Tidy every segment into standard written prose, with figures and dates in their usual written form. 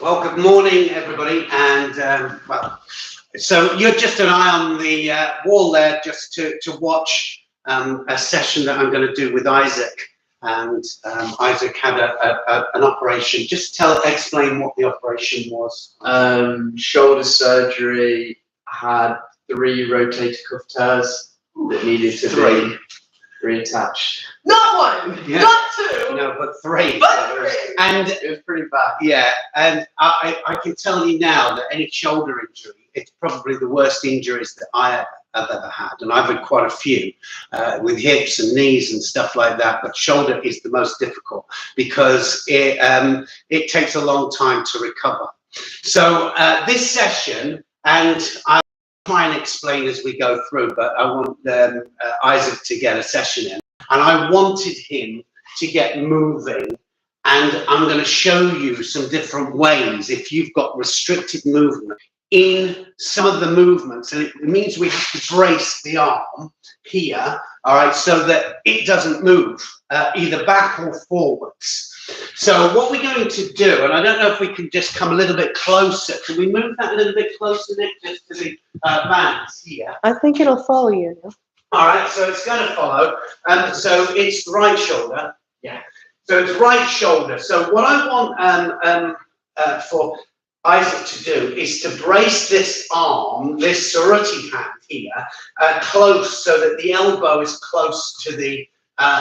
Well, good morning, everybody, and so you're just an eye on the wall there, just to watch a session that I'm going to do with Isaac. And Isaac had an operation. Just explain what the operation was. Shoulder surgery, had 3 rotator cuff tears that needed to be reattached. Not 1, yeah. Not 2, no, but 3. But 3. And it was pretty bad. Yeah, and I can tell you now that any shoulder injury, it's probably the worst injuries that I have ever had, and I've had quite a few with hips and knees and stuff like that. But shoulder is the most difficult because it takes a long time to recover. So this session, and I'll try and explain as we go through, but I want Isaac to get a session in, and I wanted him to get moving. And I'm going to show you some different ways if you've got restricted movement in some of the movements. And it means we have to brace the arm here, all right, so that it doesn't move either back or forwards. So what we're going to do, and I don't know if we can just come a little bit closer. Can we move that a little bit closer, Nick, just to the bands here? I think it'll follow you. All right, so it's going to follow. So it's the right shoulder. Yeah. So it's right shoulder. So what I want for Isaac to do is to brace this arm, this surati hand here, close so that the elbow is close to the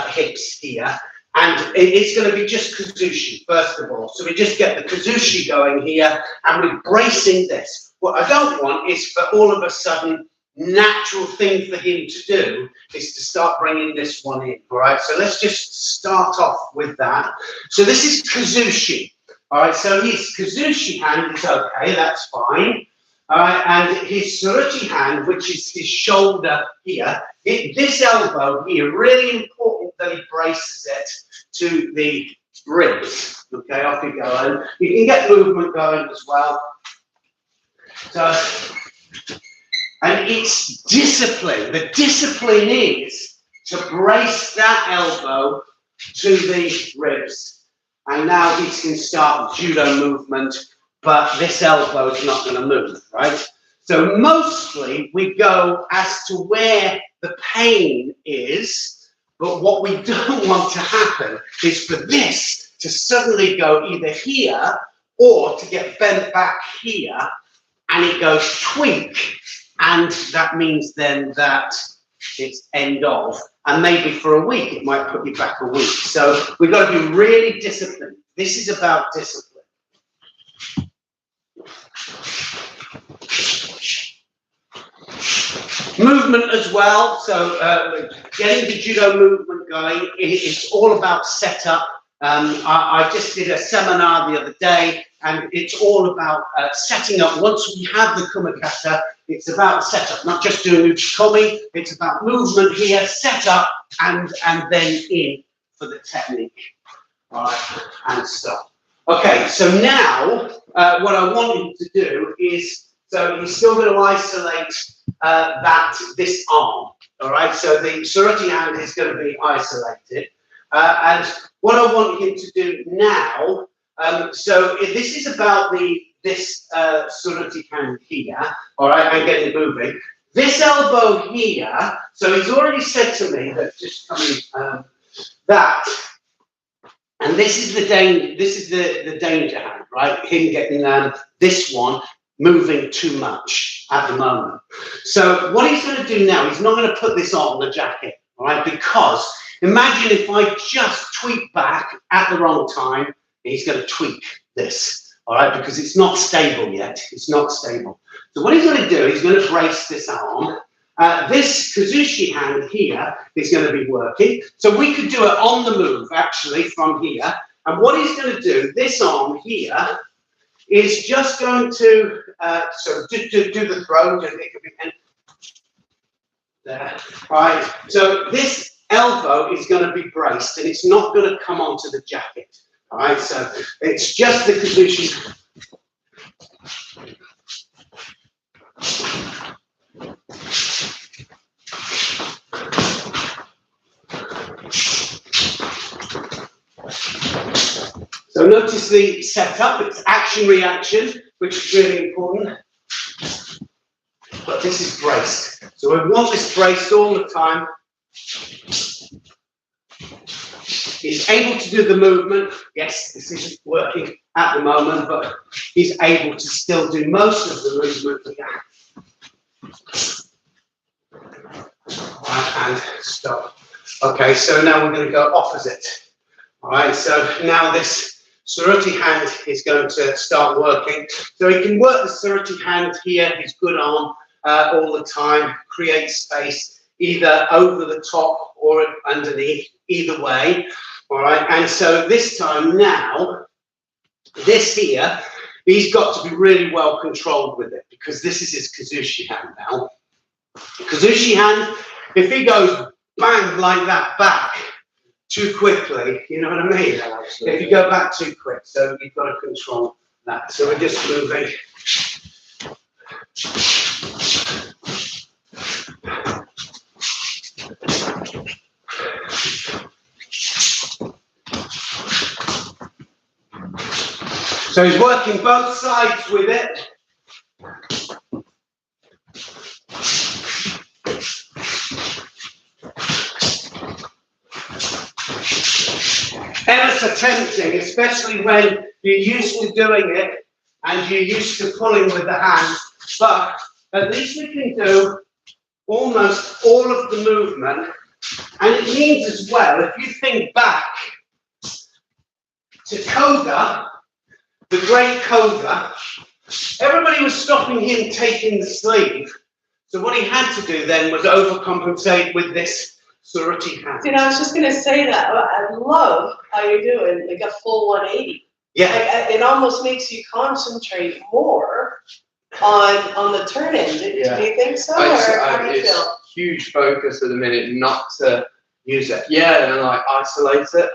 hips here. And it's going to be just kazushi, first of all. So we just get the kazushi going here, and we're bracing this. What I don't want is for all of a sudden, natural thing for him to do is to start bringing this one in. All right, so let's just start off with that. So this is kazushi. All right, so his kazushi hand is okay, that's fine. All right, and his surati hand, which is his shoulder here, this elbow here, really important that he braces it to the ribs. Okay, off you go. And you can get movement going as well. So, and it's discipline. The discipline is to brace that elbow to the ribs. And now he can start judo movement, but this elbow is not going to move, right? So mostly we go as to where the pain is, but what we don't want to happen is for this to suddenly go either here or to get bent back here, and it goes tweak. And that means then that it's end of, and maybe for a week, it might put you back a week. So we've got to be really disciplined. This is about discipline. Movement as well. So getting the judo movement going, it's all about setup. I just did a seminar the other day, and it's all about setting up. Once we have the kumakata, it's about setup, not just doing uchikomi. It's about movement here, setup, and then in for the technique. All right, and stop. Okay, so now what I want him to do is, so he's still going to isolate this arm. All right, so the surati hand is going to be isolated, and what I want him to do now. So this is about this surati hand here, all right, and getting moving. This elbow here, so he's already said to me that just coming that, and this is the danger hand, right? Him getting this one moving too much at the moment. So what he's going to do now, he's not going to put this on the jacket, all right? Because imagine if I just tweak back at the wrong time. He's going to tweak this, all right, because it's not stable yet. It's not stable. So what he's going to do, he's going to brace this arm. This kazushi hand here is going to be working. So we could do it on the move, actually, from here. And what he's going to do, this arm here, is just going to, so do the throw. It could be there. All right. So this elbow is going to be braced, and it's not going to come onto the jacket. All right, so it's just the kazushi. So notice the setup, it's action-reaction, which is really important. But this is braced. So we want this braced all the time. He's able to do the movement. Yes, this isn't working at the moment, but he's able to still do most of the movement. Right, and stop. Okay, so now we're going to go opposite. All right, so now this Suruti hand is going to start working. So he can work the Suruti hand here, his good arm, all the time, create space, either over the top or underneath, either way. All right, and so this time now, this here, he's got to be really well controlled with it, because this is his Kazushi hand now. Kazushi hand, if he goes bang like that back too quickly, you know what I mean? Yeah, If you go back too quick, so you've got to control that. So we're just moving. So he's working both sides with it. Ever so tempting, especially when you're used to doing it and you're used to pulling with the hands, but at least we can do almost all of the movement. And it means as well, if you think back to Koga, the great Koga, everybody was stopping him taking the sleeve. So what he had to do then was overcompensate with this Suruti hand. You know, I was just going to say that. I love how you're doing like a full 180. Yeah. Like, it almost makes you concentrate more on the turn in. Do you think so? Or how do you it's feel? huge focus at the minute not to Use it. and like isolate it.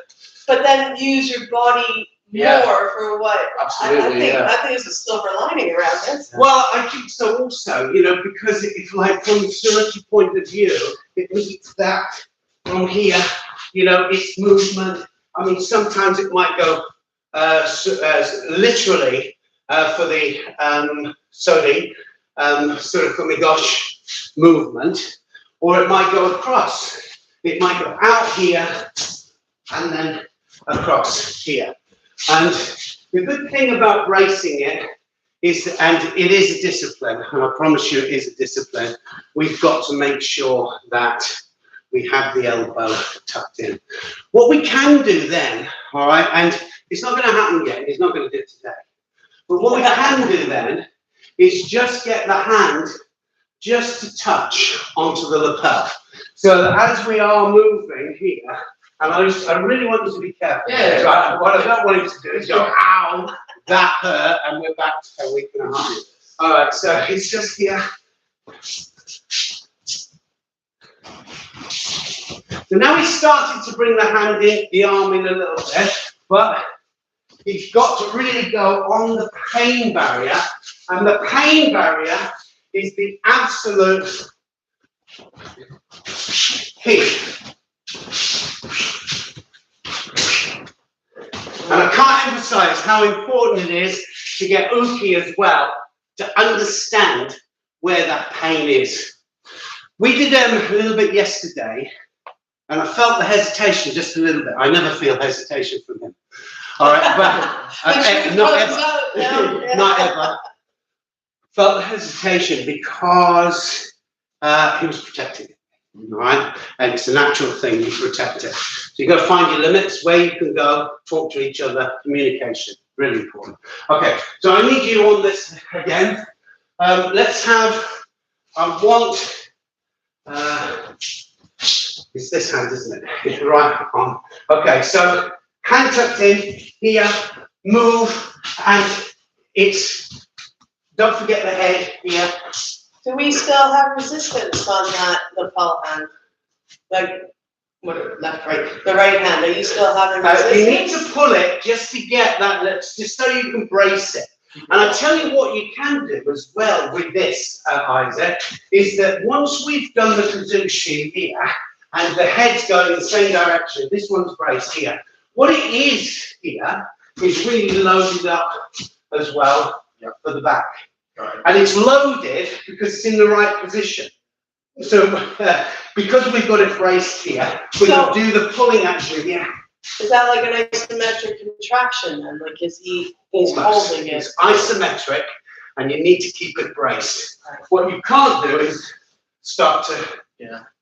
But then use your body more for what? Absolutely, I think there's a silver lining around this. Well, I think so also, you know, because if like from the Suruti point of view, it needs that from here, you know, its movement. I mean, sometimes it might go literally for the Sodi, Surukumigosh movement, or it might go across. It might go out here and then across here. And the good thing about bracing it is, and it is a discipline, and I promise you it is a discipline, we've got to make sure that we have the elbow tucked in. What we can do then, all right, and it's not going to happen yet, it's not going to do it today, but what we can do then is just get the hand just to touch onto the lapel. So that as we are moving here, and I really want you to be careful. Yeah. Right? What I don't want you to do is go, ow, that hurt, and we're back to a week and a half. All right, so it's just here. So now he's starting to bring the hand in, the arm in a little bit, but he's got to really go on the pain barrier, and the pain barrier is the absolute key. And I can't emphasize how important it is to get Uki as well, to understand where that pain is. We did a little bit yesterday, and I felt the hesitation just a little bit. I never feel hesitation from him. All right, but not ever. Not ever. Felt the hesitation because he was protecting it. All right, and it's a natural thing, you protect it. So you've got to find your limits, where you can go, talk to each other, communication, really important. Okay, so I need you on this again. Let's have, I want, it's this hand, isn't it? Right arm. Okay, so hand tucked in, here, move, and it's, don't forget the head here. Do we still have resistance on that lapel hand? Like, what, left, right? The right hand, are you still having resistance? You need to pull it just to get that, just so you can brace it. And I tell you what you can do as well with this, Isaac, is that once we've done the Kazushi here, and the head's going in the same direction, this one's braced here. What it is here is really loaded up as well for the back. Right. And it's loaded because it's in the right position. So because we've got it braced here, we can do the pulling action. Yeah. Is that like an isometric contraction then? Like he's Almost. holding it? It's isometric, and you need to keep it braced. What you can't do is start to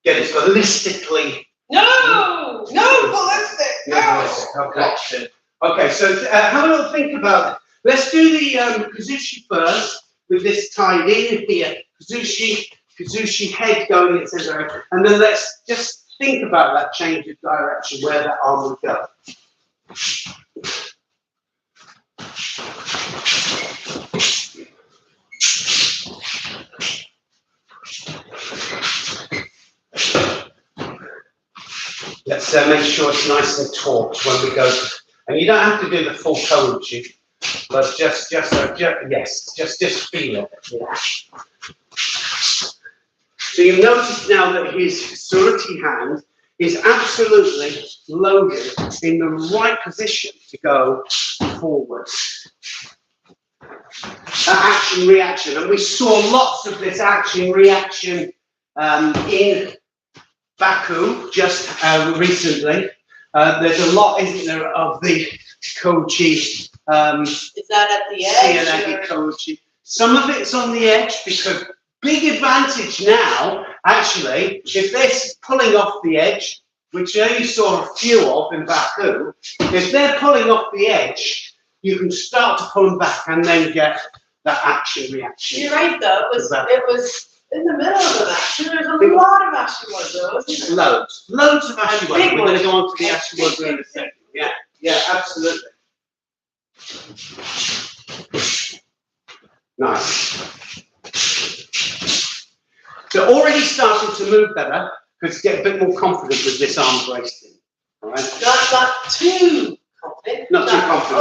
get it ballistically. No ballistic. Okay. Okay. So have a little think about it. Let's do the Kazushi first with this tied in here. Kazushi head going into there, and then let's just think about that change of direction, where that arm would go. Let's make sure it's nice and taut when we go. And you don't have to do the full Koichi, but just feel it. Yeah. So you notice now that his surati hand is absolutely loaded in the right position to go forwards. Action reaction, and we saw lots of this action reaction in Baku just recently. There's a lot, isn't there, of the Koichi. Is that at the edge? Koichi. Some of it's on the edge because big advantage now, actually, if they're pulling off the edge, which you only saw a few of in Baku, if they're pulling off the edge, you can start to pull them back and then get that action reaction. You're right, though. It was in the middle of the action. There's a lot of Ashiwato, isn't there? Loads of Ashiwato. We're going to go on to the Ashiwato in a second. Yeah, absolutely. Nice. So already starting to move better, because get a bit more confident with this arm bracing. All right? Not too confident. Not too confident.